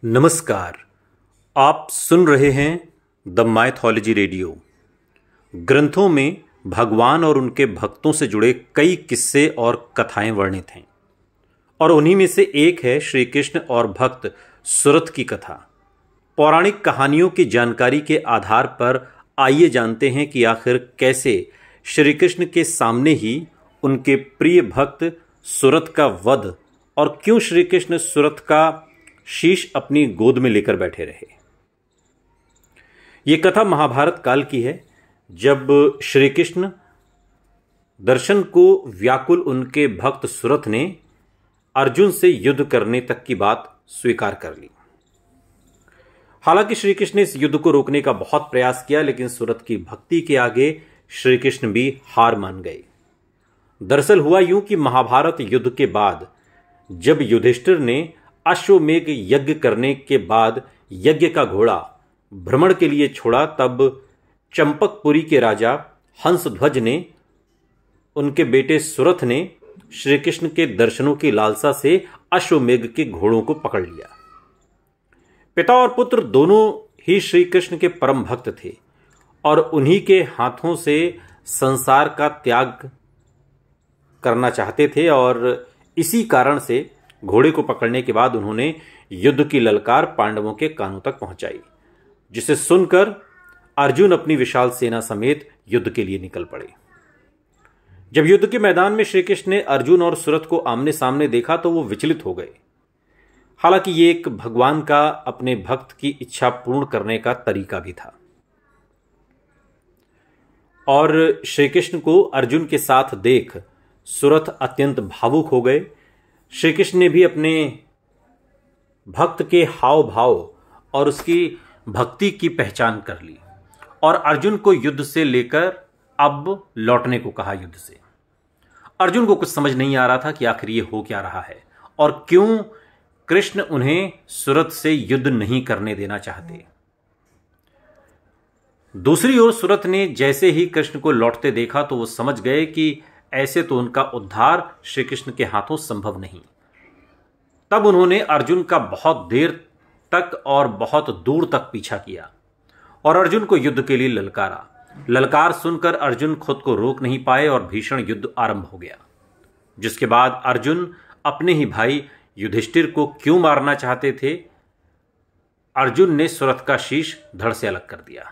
नमस्कार। आप सुन रहे हैं द माइथोलॉजी रेडियो। ग्रंथों में भगवान और उनके भक्तों से जुड़े कई किस्से और कथाएं वर्णित हैं और उन्हीं में से एक है श्री कृष्ण और भक्त सुरथ की कथा। पौराणिक कहानियों की जानकारी के आधार पर आइए जानते हैं कि आखिर कैसे श्री कृष्ण के सामने ही उनके प्रिय भक्त सुरथ का वध और क्यों श्री कृष्ण सुरथ का शीश अपनी गोद में लेकर बैठे रहे। यह कथा महाभारत काल की है, जब श्री कृष्ण दर्शन को व्याकुल उनके भक्त सुरथ ने अर्जुन से युद्ध करने तक की बात स्वीकार कर ली। हालांकि श्री कृष्ण ने इस युद्ध को रोकने का बहुत प्रयास किया, लेकिन सुरथ की भक्ति के आगे श्री कृष्ण भी हार मान गए। दरअसल हुआ यूं कि महाभारत युद्ध के बाद जब युधिष्ठिर ने अश्वमेध यज्ञ करने के बाद यज्ञ का घोड़ा भ्रमण के लिए छोड़ा, तब चंपकपुरी के राजा हंसध्वज ने उनके बेटे सुरथ ने श्री कृष्ण के दर्शनों की लालसा से अश्वमेध के घोड़ों को पकड़ लिया। पिता और पुत्र दोनों ही श्री कृष्ण के परम भक्त थे और उन्हीं के हाथों से संसार का त्याग करना चाहते थे, और इसी कारण से घोड़े को पकड़ने के बाद उन्होंने युद्ध की ललकार पांडवों के कानों तक पहुंचाई, जिसे सुनकर अर्जुन अपनी विशाल सेना समेत युद्ध के लिए निकल पड़े। जब युद्ध के मैदान में श्री कृष्ण ने अर्जुन और सुरथ को आमने सामने देखा तो वो विचलित हो गए। हालांकि ये एक भगवान का अपने भक्त की इच्छा पूर्ण करने का तरीका भी था, और श्री कृष्ण को अर्जुन के साथ देख सुरथ अत्यंत भावुक हो गए। श्री कृष्ण ने भी अपने भक्त के हाव भाव और उसकी भक्ति की पहचान कर ली और अर्जुन को युद्ध से लेकर अब लौटने को कहा। युद्ध से अर्जुन को कुछ समझ नहीं आ रहा था कि आखिर ये हो क्या रहा है और क्यों कृष्ण उन्हें सुरथ से युद्ध नहीं करने देना चाहते। दूसरी ओर सुरथ ने जैसे ही कृष्ण को लौटते देखा तो वो समझ गए कि ऐसे तो उनका उद्धार श्री कृष्ण के हाथों संभव नहीं। तब उन्होंने अर्जुन का बहुत देर तक और बहुत दूर तक पीछा किया और अर्जुन को युद्ध के लिए ललकारा। ललकार सुनकर अर्जुन खुद को रोक नहीं पाए और भीषण युद्ध आरंभ हो गया, जिसके बाद अर्जुन अपने ही भाई युधिष्ठिर को क्यों मारना चाहते थे, अर्जुन ने सुरथ का शीश धड़ से अलग कर दिया।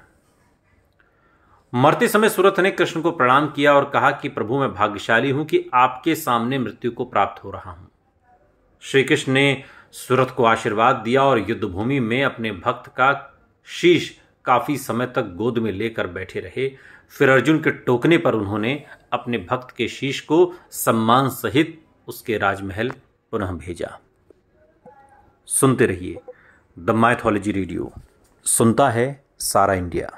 मरते समय सुरथ ने कृष्ण को प्रणाम किया और कहा कि प्रभु, मैं भाग्यशाली हूं कि आपके सामने मृत्यु को प्राप्त हो रहा हूं। श्री कृष्ण ने सुरथ को आशीर्वाद दिया और युद्ध भूमि में अपने भक्त का शीश काफी समय तक गोद में लेकर बैठे रहे। फिर अर्जुन के टोकने पर उन्होंने अपने भक्त के शीश को सम्मान सहित उसके राजमहल पुनः भेजा। सुनते रहिए द माइथोलॉजी रेडियो। सुनता है सारा इंडिया।